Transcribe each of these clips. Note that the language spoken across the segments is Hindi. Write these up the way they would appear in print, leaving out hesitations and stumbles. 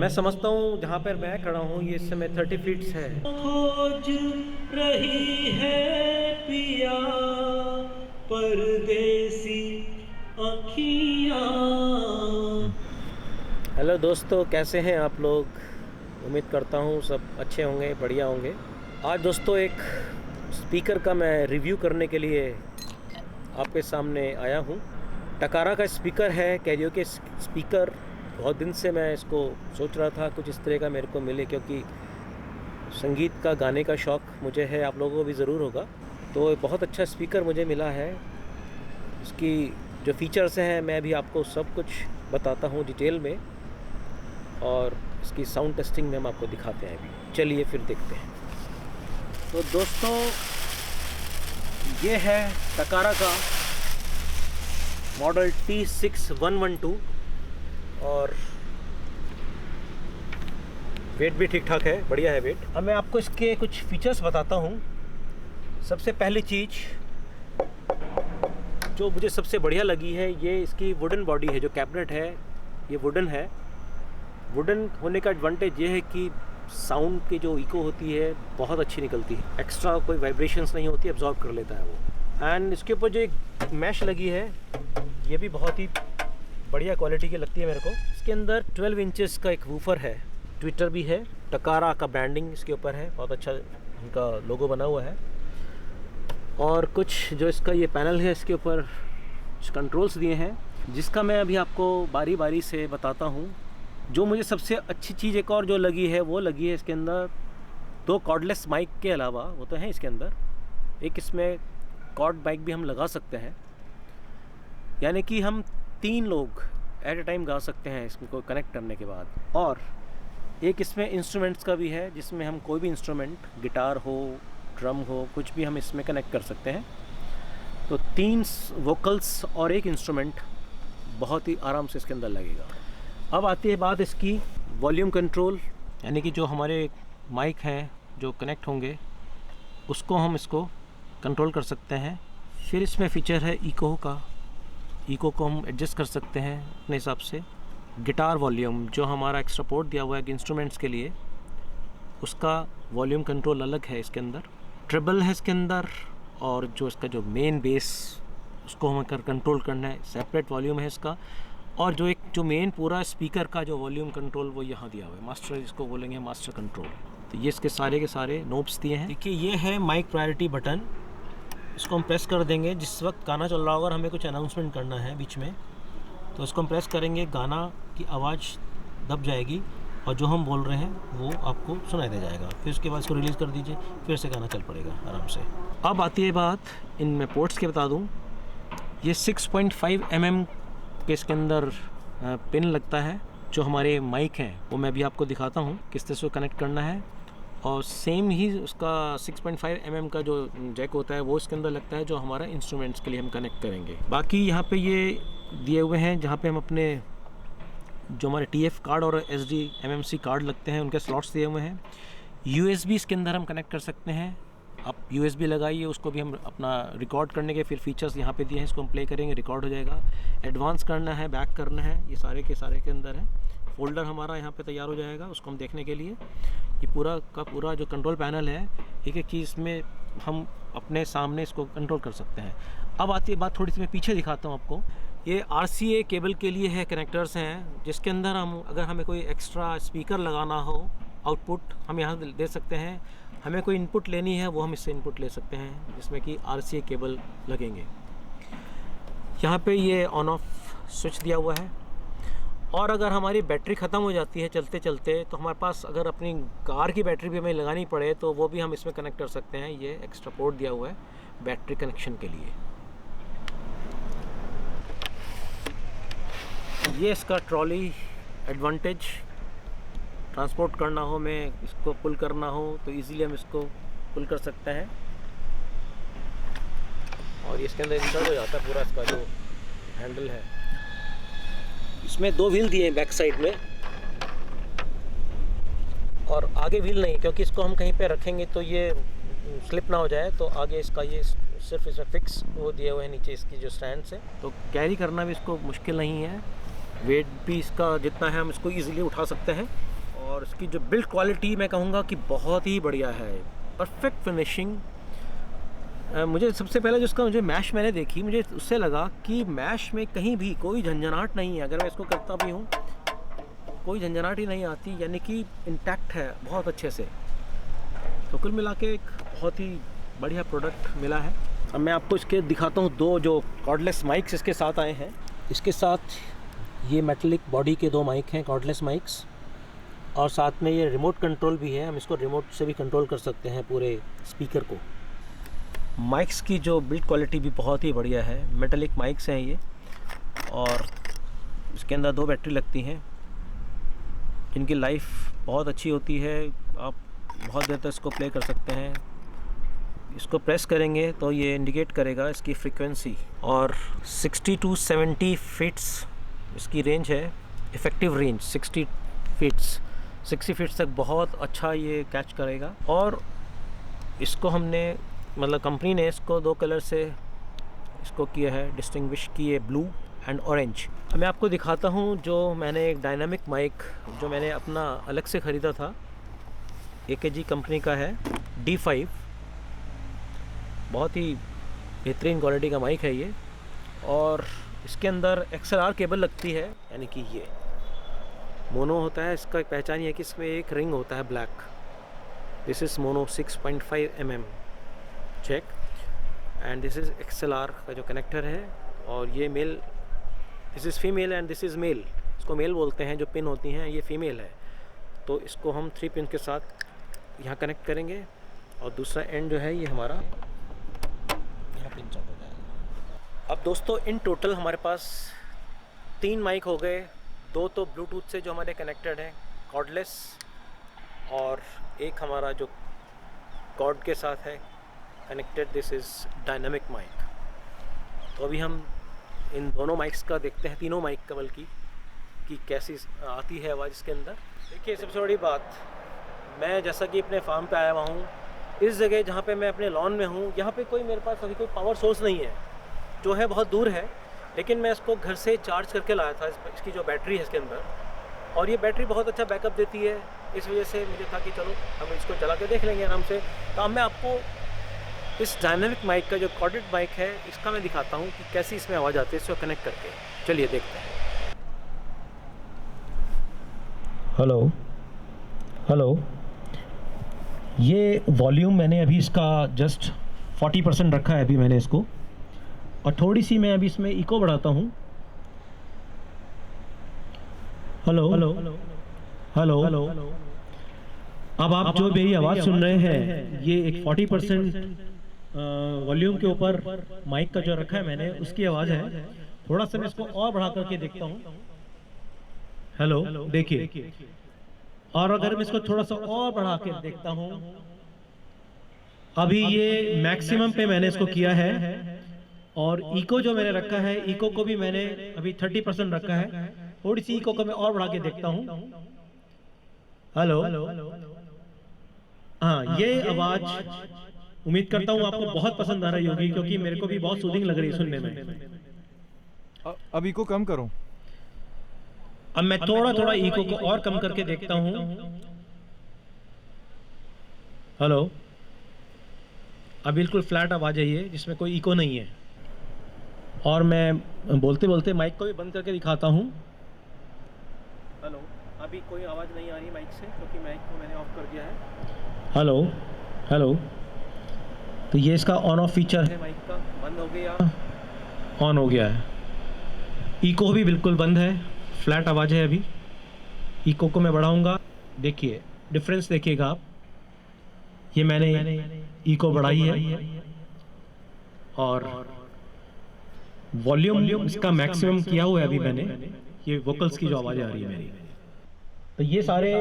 मैं समझता हूँ जहाँ पर मैं खड़ा हूँ ये इस समय 30 फीट्स है। खोज रही है पिया परदेसी अखियाँ। हेलो दोस्तों, कैसे हैं आप लोग? उम्मीद करता हूँ सब अच्छे होंगे, बढ़िया होंगे। आज दोस्तों एक स्पीकर का मैं रिव्यू करने के लिए आपके सामने आया हूँ। टकारा का स्पीकर है, कैरियोके स्पीकर। बहुत दिन से मैं इसको सोच रहा था कुछ इस तरह का मेरे को मिले, क्योंकि संगीत का, गाने का शौक़ मुझे है, आप लोगों को भी ज़रूर होगा। तो बहुत अच्छा स्पीकर मुझे मिला है। इसकी जो फ़ीचर्स हैं मैं भी आपको सब कुछ बताता हूँ डिटेल में, और इसकी साउंड टेस्टिंग में हम आपको दिखाते हैं अभी। चलिए फिर देखते हैं। तो दोस्तों ये है टकारा का मॉडल T6112 और वेट भी ठीक ठाक है, बढ़िया है वेट। अब मैं आपको इसके कुछ फीचर्स बताता हूँ। सबसे पहली चीज़ जो मुझे सबसे बढ़िया लगी है, ये इसकी वुडन बॉडी है। जो कैबिनेट है ये वुडन है। वुडन होने का एडवांटेज ये है कि साउंड की जो इको होती है बहुत अच्छी निकलती है, एक्स्ट्रा कोई वाइब्रेशंस नहीं होती, एब्जॉर्ब कर लेता है वो। एंड इसके ऊपर जो एक मैश लगी है ये भी बहुत ही बढ़िया क्वालिटी की लगती है मेरे को। इसके अंदर 12 इंचेस का एक वूफर है, ट्विटर भी है, टकारा का ब्रांडिंग इसके ऊपर है, बहुत अच्छा उनका लोगो बना हुआ है। और कुछ जो इसका ये पैनल है इसके ऊपर कंट्रोल्स दिए हैं, जिसका मैं अभी आपको बारी बारी से बताता हूँ। जो मुझे सबसे अच्छी चीज़ एक और जो लगी है वो लगी है इसके अंदर 2 कॉर्डलेस माइक के अलावा, वो तो है इसके अंदर, एक इसमें कॉर्ड माइक भी हम लगा सकते हैं, यानी कि हम 3 लोग एट ए टाइम गा सकते हैं इसको कनेक्ट करने के बाद। और एक इसमें इंस्ट्रूमेंट्स का भी है, जिसमें हम कोई भी इंस्ट्रूमेंट, गिटार हो, ड्रम हो, कुछ भी हम इसमें कनेक्ट कर सकते हैं। तो 3 वोकल्स और एक इंस्ट्रूमेंट बहुत ही आराम से इसके अंदर लगेगा। अब आती है बात इसकी वॉल्यूम कंट्रोल, यानी कि जो हमारे माइक हैं जो कनेक्ट होंगे उसको हम इसको कंट्रोल कर सकते हैं। फिर इसमें फ़ीचर है इको का, इको को हम एडजस्ट कर सकते हैं अपने हिसाब से। गिटार वॉल्यूम जो हमारा एक्स्ट्रा पोर्ट दिया हुआ है इंस्ट्रूमेंट्स के लिए, उसका वॉल्यूम कंट्रोल अलग है इसके अंदर। ट्रिबल है इसके अंदर, और जो इसका जो मेन बेस उसको हमें कंट्रोल करना है, सेपरेट वॉल्यूम है इसका। और जो एक जो मेन पूरा स्पीकर का जो वॉल्यूम कंट्रोल वो यहाँ दिया हुआ है, मास्टर जिसको बोलेंगे, मास्टर कंट्रोल। तो ये इसके सारे के सारे नोब्स दिए हैं। देखिए ये है माइक प्रायोरिटी बटन, इसको हम प्रेस कर देंगे जिस वक्त गाना चल रहा होगा और हमें कुछ अनाउंसमेंट करना है बीच में, तो इसको हम प्रेस करेंगे, गाना की आवाज़ दब जाएगी और जो हम बोल रहे हैं वो आपको सुनाई दे जाएगा। फिर उसके बाद इसको रिलीज़ कर दीजिए, फिर से गाना चल पड़ेगा आराम से। अब आती है बात इनमें पोर्ट्स के, बता दूँ ये 6.5 mm के इसके अंदर पिन लगता है। जो हमारे माइक हैं वो मैं भी आपको दिखाता हूँ किस तरह से कनेक्ट करना है। और सेम ही उसका 6.5 mm का जो जैक होता है वो इसके अंदर लगता है, जो हमारा इंस्ट्रूमेंट्स के लिए हम कनेक्ट करेंगे। बाकी यहाँ पे ये दिए हुए हैं जहाँ पे हम अपने जो हमारे TF कार्ड और SD MMC कार्ड लगते हैं उनके स्लॉट्स दिए हुए हैं। USB इसके अंदर हम कनेक्ट कर सकते हैं। आप USB लगाइए, उसको भी हम अपना रिकॉर्ड करने के फिर फीचर्स यहाँ पे दिए हैं, इसको हम प्ले करेंगे, रिकॉर्ड हो जाएगा। एडवांस करना है, बैक करना है, ये सारे के सारे के अंदर है। फोल्डर हमारा यहाँ पे तैयार हो जाएगा उसको हम देखने के लिए। ये पूरा का पूरा जो कंट्रोल पैनल है, एक एक चीज़ में हम अपने सामने इसको कंट्रोल कर सकते हैं। अब आती है बात, थोड़ी सी मैं पीछे दिखाता हूँ आपको। ये RCA केबल के लिए है, कनेक्टर्स हैं, जिसके अंदर हम अगर हमें कोई एक्स्ट्रा स्पीकर लगाना हो, आउटपुट हम यहाँ दे सकते हैं। हमें कोई इनपुट लेनी है वो हम इससे इनपुट ले सकते हैं, जिसमें कि RCA केबल लगेंगे। यहाँ पे ये ऑन ऑफ स्विच दिया हुआ है। और अगर हमारी बैटरी ख़त्म हो जाती है चलते चलते, तो हमारे पास अगर अपनी कार की बैटरी भी हमें लगानी पड़े तो वो भी हम इसमें कनेक्ट कर सकते हैं। ये एक्स्ट्रा पोर्ट दिया हुआ है बैटरी कनेक्शन के लिए। ये इसका ट्रॉली एडवांटेज, ट्रांसपोर्ट करना हो, में इसको पुल करना हो तो इजीली हम इसको पुल कर सकते हैं। और इसके अंदर इंसर्ट हो जाता है पूरा इसका जो हैंडल है। इसमें 2 व्हील दिए हैं बैक साइड में, और आगे व्हील नहीं, क्योंकि इसको हम कहीं पे रखेंगे तो ये स्लिप ना हो जाए। तो आगे इसका ये सिर्फ इसमें फिक्स वो दिए हुए हैं नीचे इसकी जो स्टैंड से, तो कैरी करना भी इसको मुश्किल नहीं है। वेट भी इसका जितना है हम इसको ईज़िली उठा सकते हैं। और इसकी जो बिल्ड क्वालिटी मैं कहूँगा कि बहुत ही बढ़िया है, परफेक्ट फिनिशिंग। मुझे सबसे पहले जो इसका मुझे मैश मैंने देखी, मुझे उससे लगा कि मैश में कहीं भी कोई झंझनाहट नहीं है। अगर मैं इसको करता भी हूँ कोई झंझनाहट ही नहीं आती, यानी कि इंटैक्ट है बहुत अच्छे से। तो कुल मिला के एक बहुत ही बढ़िया प्रोडक्ट मिला है। अब मैं आपको इसके दिखाता हूँ दो जो कॉर्डलेस माइक्स इसके साथ आए हैं। इसके साथ ये मेटलिक बॉडी के 2 माइक हैं, कॉर्डलेस माइक्स, और साथ में ये रिमोट कंट्रोल भी है। हम इसको रिमोट से भी कंट्रोल कर सकते हैं पूरे स्पीकर को। माइक्स की जो बिल्ड क्वालिटी भी बहुत ही बढ़िया है, मेटलिक माइक्स हैं ये, और इसके अंदर 2 बैटरी लगती हैं जिनकी लाइफ बहुत अच्छी होती है। आप बहुत देर तक इसको प्ले कर सकते हैं। इसको प्रेस करेंगे तो ये इंडिकेट करेगा इसकी फ्रीक्वेंसी, और 60 to 70 फीट्स इसकी रेंज है, इफ़ेक्टिव रेंज 60 फीट्स तक बहुत अच्छा ये कैच करेगा। और इसको हमने मतलब कंपनी ने इसको 2 कलर से इसको किया है, डिस्टिंग्विश किए, ब्लू एंड ऑरेंज। मैं आपको दिखाता हूँ जो मैंने एक डायनामिक माइक जो मैंने अपना अलग से ख़रीदा था, AKG कंपनी का है, D5, बहुत ही बेहतरीन क्वालिटी का माइक है ये। और इसके अंदर XLR केबल लगती है, यानी कि ये मोनो होता है। इसका एक पहचान ये है कि इसमें एक रिंग होता है black. This is mono 6.5 mm jack, and this is XLR का जो कनेक्टर है। और ये male, this is female and this is male. इसको मेल बोलते हैं, जो पिन होती हैं ये फीमेल है। तो इसको हम 3 पिन के साथ यहाँ कनेक्ट करेंगे, और दूसरा एंड जो है ये हमारा यहाँ पिन चालू हो जाएगा। अब दोस्तों इन टोटल हमारे पास 3 माइक हो गए, 2 तो ब्लूटूथ से जो हमारे कनेक्टेड हैं कॉर्डलेस, और एक हमारा जो कॉर्ड के साथ है connected, this is dynamic mic. तो अभी हम इन दोनों माइक्स का देखते हैं, तीनों माइक का बल्कि, कि कैसी आती है आवाज़ इसके अंदर। देखिए सबसे बड़ी बात, मैं जैसा कि अपने फार्म पे आया हुआ हूँ, इस जगह जहाँ पे मैं अपने लॉन में हूँ, यहाँ पे कोई मेरे पास अभी कोई पावर सोर्स नहीं है, जो है बहुत दूर है। लेकिन मैं इसको घर से चार्ज करके लाया था, इसकी जो बैटरी है इसके अंदर, और ये बैटरी बहुत अच्छा बैकअप देती है। इस वजह से मुझे था कि चलो हम इसको चला के देख लेंगे आराम से। तो अब मैं आपको इस डायनामिक माइक का जो कॉर्डेड माइक है इसका मैं दिखाता हूँ कि कैसी इसमें आवाज़ आती है इसको कनेक्ट करके। चलिए देखते हैं। हेलो हेलो, ये वॉल्यूम मैंने अभी इसका जस्ट 40% रखा है अभी मैंने इसको, और थोड़ी सी मैं अभी इसमें इको बढ़ाता हूँ। हेलो हेलो हेलो हेलो, अब आप जो मेरी आवाज़ सुन रहे हैं ये एक 40% वॉल्यूम के ऊपर माइक का जो रखा है मैंने उसकी आवाज़ है। थोड़ा सा मैं इसको और बढ़ा करके देखता हूँ। हेलो देखिए, और अगर मैं इसको थोड़ा सा और बढ़ा के देखता हूँ, अभी ये मैक्सिमम पे मैंने इसको किया है। और इको जो मैंने रखा है, इको को भी मैंने अभी 30% रखा है। थोड़ी सी इको को मैं और बढ़ा के देखता हूँ। हेलो, हाँ, ये आवाज़ उम्मीद करता हूँ आपको बहुत पसंद आ रही होगी, क्योंकि मेरे को भी बहुत सूदिंग लग रही है सुनने में। अब इको कम करो। अब मैं थोड़ा थोड़ा इको को और कम करके देखता हूँ। हेलो, अब बिल्कुल फ्लैट आवाज़ है ये, जिसमें कोई इको नहीं है। और मैं बोलते बोलते माइक को भी बंद करके दिखाता हूँ। हेलो, अभी कोई आवाज़ नहीं आ रही माइक से, क्योंकि माइक को मैंने ऑफ कर दिया है। हेलो हेलो, तो ये इसका ऑन ऑफ फीचर है माइक का, बंद हो गया, ऑन हो गया है। इको भी बिल्कुल बंद है, फ्लैट आवाज़ है अभी। इको को मैं बढ़ाऊंगा, देखिए डिफरेंस देखिएगा आप। ये मैंने इको बढ़ाई है, और वॉल्यूम इसका मैक्सिमम किया हुआ है अभी मैंने। ये वोकल्स की जो आवाज़ें आ रही है मेरी। तो ये सारे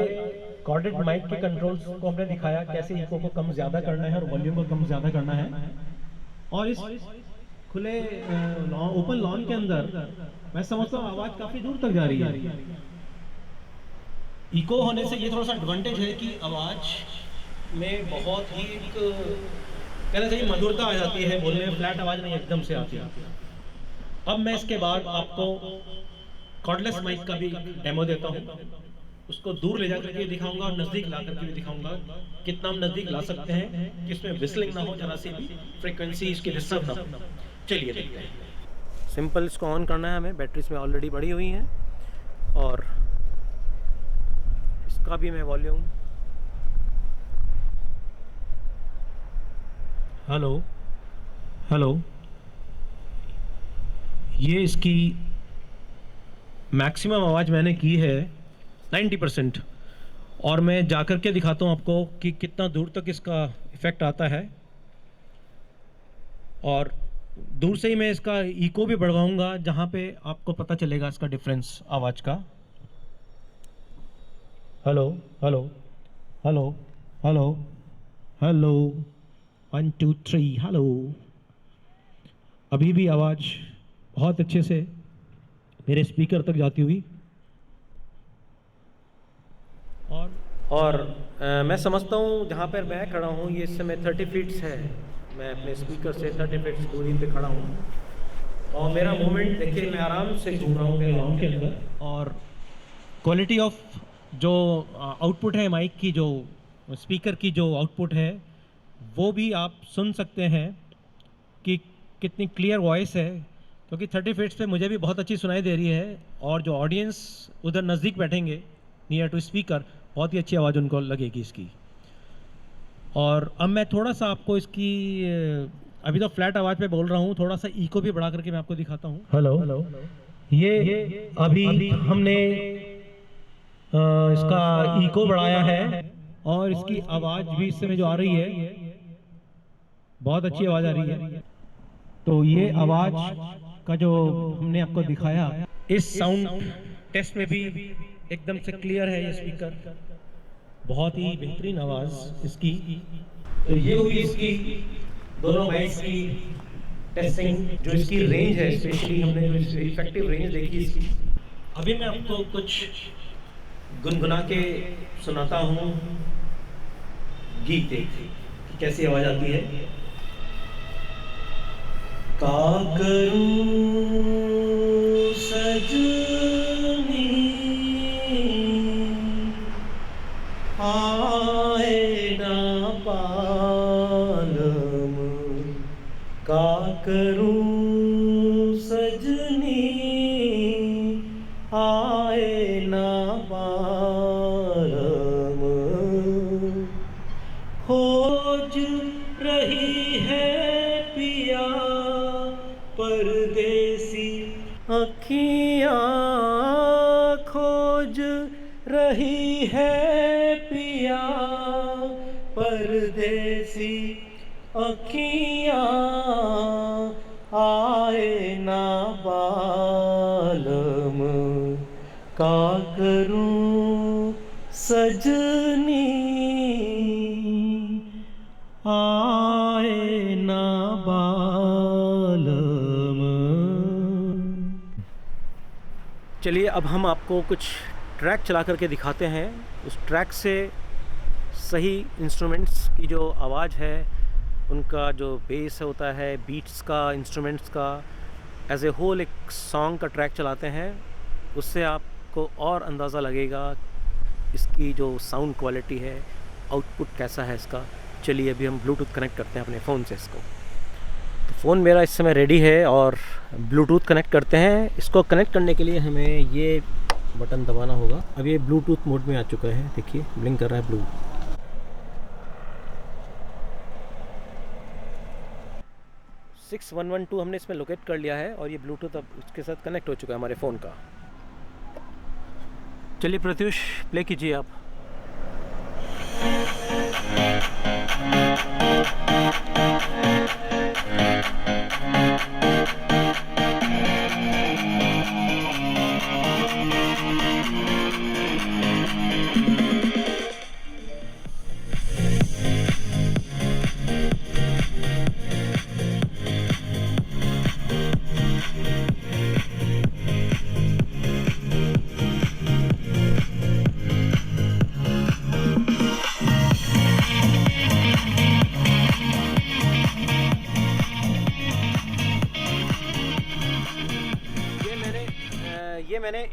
कॉर्डेड माइक के कंट्रोल्स को हमने दिखाया, कैसे इको को कम ज़्यादा करना है और वॉल्यूम को कम ज़्यादा करना है। और इस खुले ओपन लॉन के अंदर मैं समझता हूँ आवाज़ काफ़ी दूर तक जा रही है। इको होने से ये थोड़ा सा एडवांटेज है कि आवाज़ में बहुत ही कहना चाहिए मधुरता आ जाती है, बोलने में फ्लैट आवाज़ नहीं एकदम से आती है। अब मैं इसके बाद आपको कॉर्डलेस माइक का भी डेमो देता हूँ। उसको दूर ले जाकर के दिखाऊंगा और नज़दीक ला करके भी दिखाऊंगा कितना हम नज़दीक ला सकते हैं कि इसमें विस्लिंग ना हो, जरा सी भी फ्रीक्वेंसी इसकी डिस्टर्ब ना हो। चलिए देखते हैं। सिंपल इसको ऑन करना है हमें, बैटरी इसमें ऑलरेडी बढ़ी हुई हैं और इसका भी मैं वॉल्यूम, हेलो हेलो, ये इसकी मैक्सिमम आवाज़ मैंने की है 90%, और मैं जाकर के दिखाता हूँ आपको कि कितना दूर तक इसका इफ़ेक्ट आता है। और दूर से ही मैं इसका इको भी बढ़वाऊंगा, जहाँ पे आपको पता चलेगा इसका डिफरेंस आवाज़ का। Hello hello hello hello hello, 1 2 3 hello. अभी भी आवाज़ बहुत अच्छे से मेरे स्पीकर तक जाती हुई। और मैं समझता हूँ जहाँ पर मैं खड़ा हूँ ये इस समय 30 फीट्स है, मैं अपने स्पीकर से 30 फीट्स दूरी पे खड़ा हूँ और मेरा मूवमेंट देखिए, मैं आराम से घूम रहा हूँ मेरे लॉन्ग के अंदर। और क्वालिटी ऑफ जो आउटपुट है माइक की, जो स्पीकर की जो आउटपुट है, वो भी आप सुन सकते हैं कि कितनी क्लियर वॉइस है, क्योंकि 30 फीट्स पे मुझे भी बहुत अच्छी सुनाई दे रही है और जो ऑडियंस उधर नज़दीक बैठेंगे नियर टू स्पीकर, बहुत ही अच्छी आवाज़ उनको लगेगी इसकी। और अब मैं थोड़ा सा आपको इसकी, अभी तो फ्लैट आवाज़ पे बोल रहा हूँ, थोड़ा सा इको भी बढ़ा करके मैं आपको दिखाता हूँ। हेलो हेलो, ये अभी हमने इसका इको बढ़ाया है और इसकी आवाज़ भी इस समय जो आ रही है, बहुत अच्छी आवाज़ आ रही है। तो ये आवाज़ का जो हमने आपको दिखाया, इस साउंड टेस्ट में भी एकदम से क्लियर है ये स्पीकर, बहुत ही बेहतरीन आवाज़ इसकी। तो ये हुई इसकी दोनों माइक्स की टेस्टिंग, जो इसकी रेंज है, स्पेशली हमने जो इफेक्टिव रेंज देखी इसकी। अभी मैं आपको कुछ गुनगुना के सुनाता हूँ गीत कि कैसी आवाज़ आती है। का करूं सजनी आए ना पालम, का करूं सजनी आए ना पालम, खोज रही है पिया परदेसी, अखियाँ खोज रही है पिया परदेसी, अखियाँ आए ना बालम, का करूं सजनी आए ना बालम। चलिए अब हम आपको कुछ ट्रैक चला करके दिखाते हैं। उस ट्रैक से सही इंस्ट्रूमेंट्स की जो आवाज़ है, उनका जो बेस होता है, बीट्स का, इंस्ट्रूमेंट्स का, एज ए होल एक सॉन्ग का ट्रैक चलाते हैं। उससे आपको और अंदाज़ा लगेगा इसकी जो साउंड क्वालिटी है, आउटपुट कैसा है इसका। चलिए अभी हम ब्लूटूथ कनेक्ट करते हैं अपने फ़ोन से इसको। तो फ़ोन मेरा इस समय रेडी है और ब्लूटूथ कनेक्ट करते हैं। इसको कनेक्ट करने के लिए हमें ये बटन दबाना होगा। अब ये ब्लूटूथ मोड में आ चुका है, देखिए ब्लिंक कर रहा है ब्लू। 6112 हमने इसमें लोकेट कर लिया है और ये ब्लूटूथ अब उसके साथ कनेक्ट हो चुका है हमारे फ़ोन का। चलिए प्रत्युष प्ले कीजिए आप।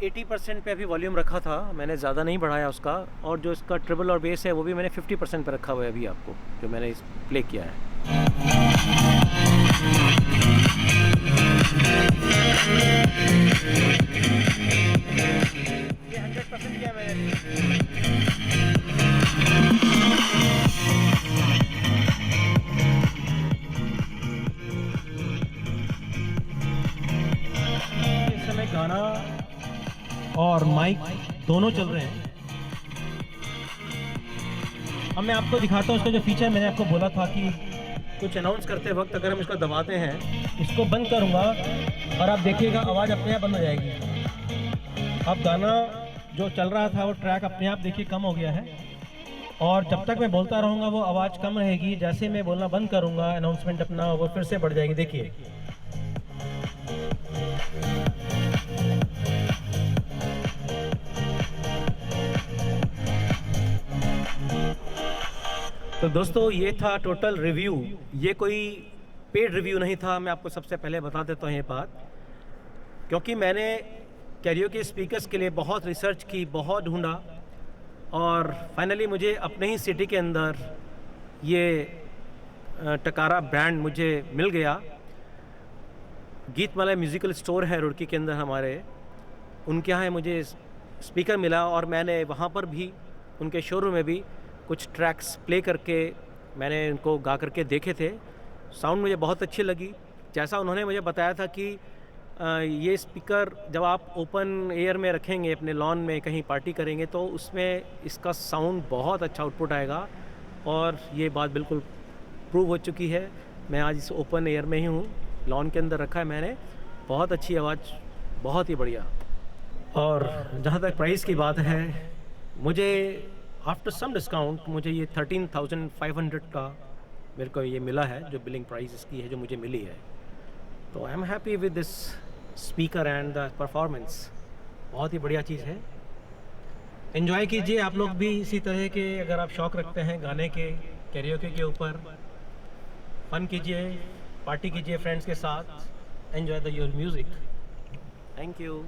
80% पे अभी वॉल्यूम रखा था, मैंने ज़्यादा नहीं बढ़ाया उसका। और जो इसका ट्रिबल और बेस है वो भी मैंने 50% पे रखा हुआ है अभी आपको, जो मैंने इस प्ले किया है। ये 100% किया मैंने। इस समय गाना और माइक दोनों चल रहे हैं। अब मैं आपको दिखाता हूँ इसका जो फीचर मैंने आपको बोला था कि कुछ अनाउंस करते वक्त अगर हम इसको दबाते हैं, इसको बंद करूँगा और आप देखिएगा आवाज़ अपने आप बंद हो जाएगी। अब गाना जो चल रहा था वो ट्रैक अपने आप देखिए कम हो गया है, और जब तक मैं बोलता रहूँगा वो आवाज़ कम रहेगी। जैसे मैं बोलना बंद करूँगा अनाउंसमेंट अपना, वो फिर से बढ़ जाएगी। देखिए तो दोस्तों ये था टोटल रिव्यू। ये कोई पेड रिव्यू नहीं था, मैं आपको सबसे पहले बता देता हूँ ये बात, क्योंकि मैंने कैरियोके स्पीकर्स के लिए बहुत रिसर्च की, बहुत ढूंढा, और फाइनली मुझे अपने ही सिटी के अंदर ये टकारा ब्रांड मुझे मिल गया। गीतमाला म्यूज़िकल स्टोर है रुड़की के अंदर हमारे, उनके यहाँ मुझे स्पीकर मिला, और मैंने वहाँ पर भी उनके शोरूम में भी कुछ ट्रैक्स प्ले करके मैंने इनको गा करके देखे थे। साउंड मुझे बहुत अच्छी लगी। जैसा उन्होंने मुझे बताया था कि ये स्पीकर जब आप ओपन एयर में रखेंगे, अपने लॉन में कहीं पार्टी करेंगे, तो उसमें इसका साउंड बहुत अच्छा आउटपुट आएगा, और ये बात बिल्कुल प्रूव हो चुकी है। मैं आज इस ओपन एयर में ही हूँ, लॉन के अंदर रखा है मैंने। बहुत अच्छी आवाज़, बहुत ही बढ़िया। और जहाँ तक प्राइस की बात है, मुझे आफ्टर सम डिस्काउंट मुझे ये 13,500 का मेरे को ये मिला है, जो बिलिंग प्राइस इसकी है जो मुझे मिली है। तो I am happy with this speaker and the performance. बहुत ही बढ़िया चीज़ है। एंजॉय कीजिए आप लोग भी इसी तरह के, अगर आप शौक़ रखते हैं गाने के, कैरियोके के ऊपर, फन कीजिए, पार्टी कीजिए फ्रेंड्स के साथ। Enjoy the your music. Thank you.